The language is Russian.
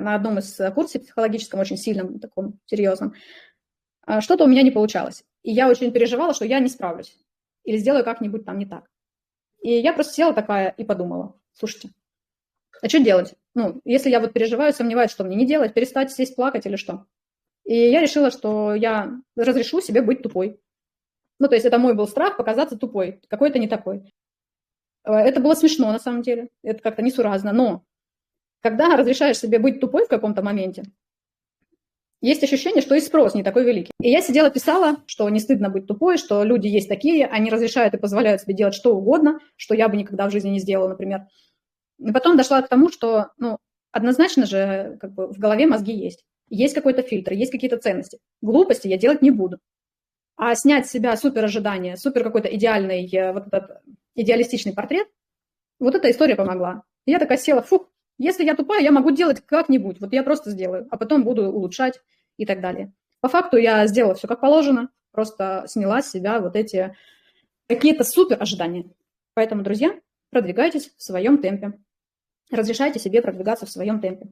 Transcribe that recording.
на одном из курсов психологическом, очень сильном, таком серьезном, что-то у меня не получалось. И я очень переживала, что я не справлюсь или сделаю как-нибудь там не так. И я просто села такая и подумала, слушайте, а что делать? Ну, если я вот переживаю, сомневаюсь, что мне не делать, перестать сесть плакать или что? И я решила, что я разрешу себе быть тупой. Ну, то есть это мой был страх показаться тупой, какой-то не такой. Это было смешно на самом деле, это как-то несуразно, но когда разрешаешь себе быть тупой в каком-то моменте, есть ощущение, что и спрос не такой великий. И я сидела, писала, что не стыдно быть тупой, что люди есть такие, они разрешают и позволяют себе делать что угодно, что я бы никогда в жизни не сделала, например. И потом дошла к тому, что, ну, однозначно же как бы в голове мозги есть. Есть какой-то фильтр, есть какие-то ценности. Глупости я делать не буду. А снять с себя супер ожидания, супер какой-то идеальный, вот этот идеалистичный портрет, вот эта история помогла. И я такая села, фух, если я тупая, я могу делать как-нибудь, вот я просто сделаю, а потом буду улучшать и так далее. По факту я сделала все как положено, просто сняла с себя вот эти какие-то супер ожидания. Поэтому, друзья, продвигайтесь в своем темпе. Разрешайте себе продвигаться в своем темпе.